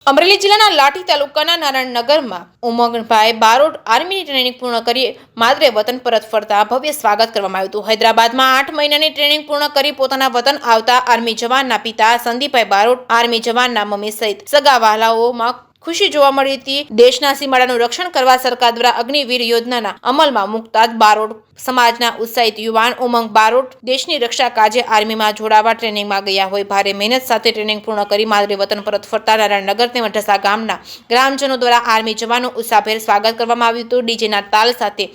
અમરેલી જિલ્લાના લાઠી તાલુકાના નારાયણનગરમાં ઉમંગભાઈ બારોટ આર્મીની ટ્રેનિંગ પૂર્ણ કરી માદરે વતન પરત ફરતા ભવ્ય સ્વાગત કરવામાં આવ્યું હતું। હૈદરાબાદમાં 8 મહિનાની ટ્રેનિંગ પૂર્ણ કરી પોતાના વતન આવતા આર્મી જવાનના પિતા સંદીપભાઈ બારોટ, આર્મી જવાનના મમ્મી સહિત સગા વહાલાઓમાં ખુશી જોવા મળી હતી। દેશના સીમાડાનું રક્ષણ કરવા સરકાર દ્વારા અગ્નિવીર યોજનાના અમલમાં મુકતા બારોટ સમાજના ઉત્સાહિત યુવાન ઉમંગ બારોટ દેશની રક્ષા કાજે આર્મીમાં જોડાવા ટ્રેનિંગમાં ગયા હોય ભારે મહેનત સાથે ટ્રેનિંગ પૂર્ણ કરી માદરે વતન પરત ફરતા નારાયણનગર તેમજ ઢસા ગામના ગ્રામજનો દ્વારા આર્મી જવાનું ઉત્સાહભેર સ્વાગત કરવામાં આવ્યું હતું। ડીજેના તાલ સાથે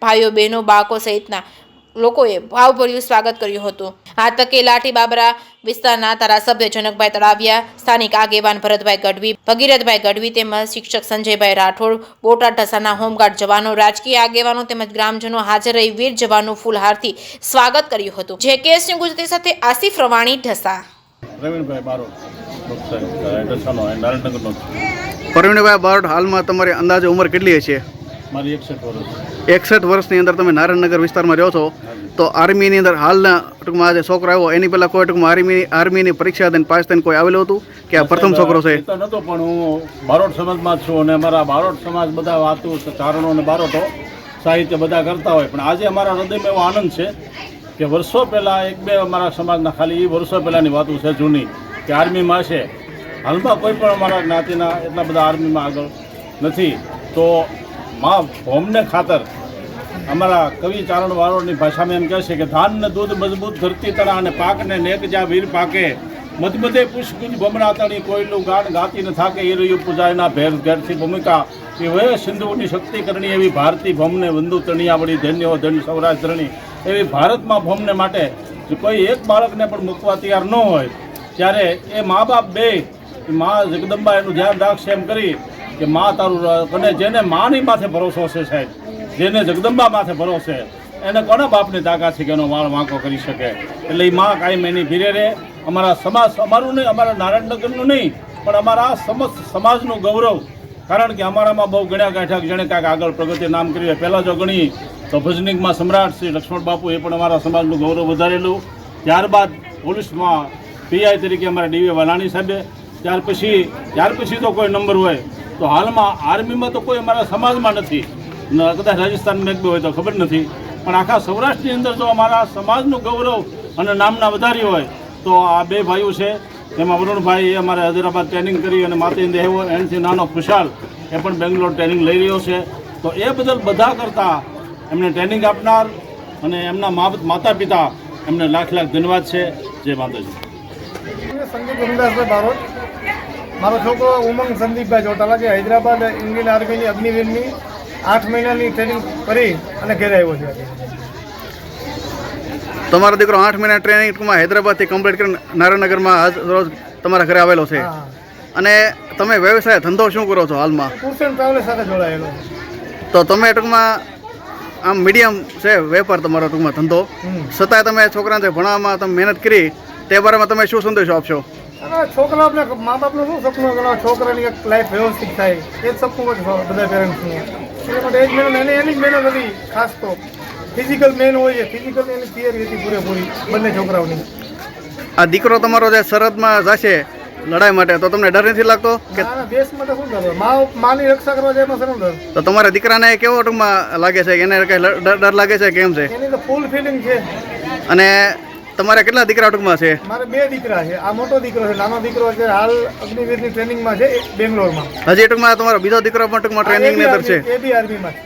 ભાઈઓ બહેનો બાળકો સહિતના લોકોએ ભાવભર્યું સ્વાગત કર્યું હતું। આ તકે લાઠી બાબરા વિસ્તારના ધારાસભ્ય જનકભાઈ તળાવિયા, સ્થાનિક આગેવાન ભરતભાઈ ગઢવી, ભગીરથભાઈ ગઢવી તેમજ શિક્ષક સંજયભાઈ રાઠોડ, બોટાદ ઢસાના હોમગાર્ડ જવાનો, રાજકીય આગેવાનો તેમજ ગ્રામજનો હાજર રહી વીર જવાનનું ફૂલહારથી સ્વાગત કર્યું હતું। જેકેએસ ન્યૂઝ ગુજરાતી સાથે આસિફ રવાણી ઢસા। પ્રવીણભાઈ બારોટ ઢસાનો નારાયણનગરનો। પ્રવીણભાઈ બારોટ હાલમાં તમારી અંદાજે ઉંમર કેટલી છે? મારી 61 વર્ષ। 61 વર્ષની અંદર તમે નારાયણનગર વિસ્તારમાં રહો છો, તો આર્મીની અંદર હાલના ટૂંકમાં આજે છોકરો આવ્યો એની પહેલાં કોઈ ટૂંકમાં આર્મીની પરીક્ષા દઈને પાસ થઈને કોઈ આવેલું હતું કે આ પ્રથમ છોકરો છે? તો નહોતો, પણ હું બારોટ સમાજમાં જ છું અને અમારા બારોટ સમાજ બધા વાતું ચારણો અને બારોટો સાહિત્ય બધા કરતા હોય, પણ આજે અમારા હૃદયમાં એવો આનંદ છે કે વર્ષો પહેલાં એક બે અમારા સમાજના ખાલી એ વર્ષો પહેલાંની વાતો છે જૂની કે આર્મીમાં છે। હાલમાં કોઈ પણ અમારા જ્ઞાતિના એટલા બધા આર્મીમાં આગળ નથી। તો મા ભૌમને ખાતર અમારા કવિ ચારણ વાળોની ભાષામાં એમ કહે છે કે ધાન ને દૂધ મજબૂત ધરતી તણા અને પાક ને નેક જ્યાં વીર પાકે મધમધે પુષ્કુંજ ભમણા તણી કોયલું ગાન ગાતી ન થાકે એ રહ્યું પૂજાયના ભેર ઘેરથી ભૂમિકા એ વય સિંધુની શક્તિ કરણી એવી ભારતી ભૌમને વંદુ તણિયાવળી ધન્યો ધન સૌરાષ્ટ્ર ધરણી એવી ભારતમાં ભૌમને માટે કોઈ એક બાળકને પણ મૂકવા તૈયાર ન હોય ત્યારે એ મા બાપ બે મા જગદંબા એનું ધ્યાન રાખશે એમ કરી કે મા તારું અને જેને માની માથે ભરોસો છે સાહેબ, જેને જગદંબા માથે ભરોસે એને કોના બાપની તાકાત છે કે એનો વાળ વાંકો કરી શકે? એટલે એ મા કાંઈ એની ભીરે રહે। અમારા સમાજ, અમારું નહીં, અમારા નારાયણનગરનું નહીં, પણ અમારા સમસ્ત સમાજનું ગૌરવ, કારણ કે અમારામાં બહુ ગણ્યા ગાંઠ્યા જેણે કાંઈક આગળ પ્રગતિ નામ કર્યું હોય। પહેલાં જો ગણી તો ભજનિકમાં સમ્રાટ શ્રી લક્ષ્મણ બાપુ એ પણ અમારા સમાજનું ગૌરવ વધારેલું। ત્યારબાદ પોલીસમાં પીઆઈ તરીકે અમારા ડીવી વાલાણી સાહેબે, ત્યાર પછી તો કોઈ નંબર હોય તો હાલમાં આર્મીમાં તો કોઈ અમારા સમાજમાં નથી, કદાચ રાજસ્થાનમાં એક બે હોય તો ખબર નથી, પણ આખા સૌરાષ્ટ્રની અંદર જો અમારા સમાજનું ગૌરવ અને નામના વધારી હોય તો આ બે ભાઈઓ છે। એમાં વરુણભાઈ એ અમારે હૈદરાબાદ ટ્રેનિંગ કરી અને માતેન્દ્ર એવો એનાથી નાનો ખુશાલ એ પણ બેંગ્લોર ટ્રેનિંગ લઈ રહ્યો છે। તો એ બદલ બધા કરતાં એમને ટ્રેનિંગ આપનાર અને એમના માતા પિતા એમને લાખ લાખ ધન્યવાદ છે। જય માતાજી। સંદીપ રમદાસભાઈ બારોટ, મારો છોકરો ઉમંગ સંદીપભાઈ ચોટાલા જે હૈદરાબાદ ઇન્ડિયન આર્મીની અગ્નિવીરની 8 મહિનાની ટ્રેનિંગ કરી અને ઘેર આવ્યો છે। તમારો દીકરો 8 મહિના ટ્રેનિંગમાં હૈદરાબાદથી કમ્પ્લીટ કરીને નારાયણનગરમાં આજ રોજ તમારા ઘરે આવેલો છે, અને તમે વ્યવસાય ધંધો શું કરો છો હાલમાં? ટૂર્સ એન્ડ ટ્રાવેલ્સ સાથે જોડાયેલો। તો તમે ટૂંકમાં આમ મીડિયમ છે વેપાર તમારો ટૂંકમાં ધંધો, છતાંય તમે છોકરાને ભણવામાં તમે મહેનત કરી, તે બારામાં તમે શું સંદેશો આપશો? છોકરા આપણે મા બાપનું શું સપનું કે છોકરાની એક લાઈફ વ્યવસ્થિત થાય, એ જ સપનું જ બધા પેરેન્ટ્સનું। એ માટે એ જ મહેનત, એની જ મહેનત હતી ખાસ તો ફિઝિકલ મેન હોય છે, ફિઝિકલ એની થિયરી હતી પૂરેપૂરી બંને છોકરાઓની। આ દીકરો તમારો જે સરહદમાં જશે લડાઈ માટે, તો તમને ડર નથી લાગતો કે દેશ માટે શું કરવું? માની રક્ષા કરવા જાય એમાં શરમ ડર? તો તમારા દીકરાને કેવો ટૂંકમાં લાગે છે, એને કઈ ડર લાગે છે કેમ છે? એની તો ફૂલ ફિલિંગ છે। અને તમારે કેટલા દીકરા ટૂંકમાં છે? મારે 2 દીકરા છે। આ મોટો દીકરો છે, નાનો દીકરો છે હાલ અગ્નિવીરની ટ્રેનિંગમાં છે બેંગ્લોરમાં। હજી ટૂંકમાં તમારો બીજો દીકરો પણ ટૂંકમાં ટ્રેનિંગની અંદર છે? એ બી આર્મીમાં છે।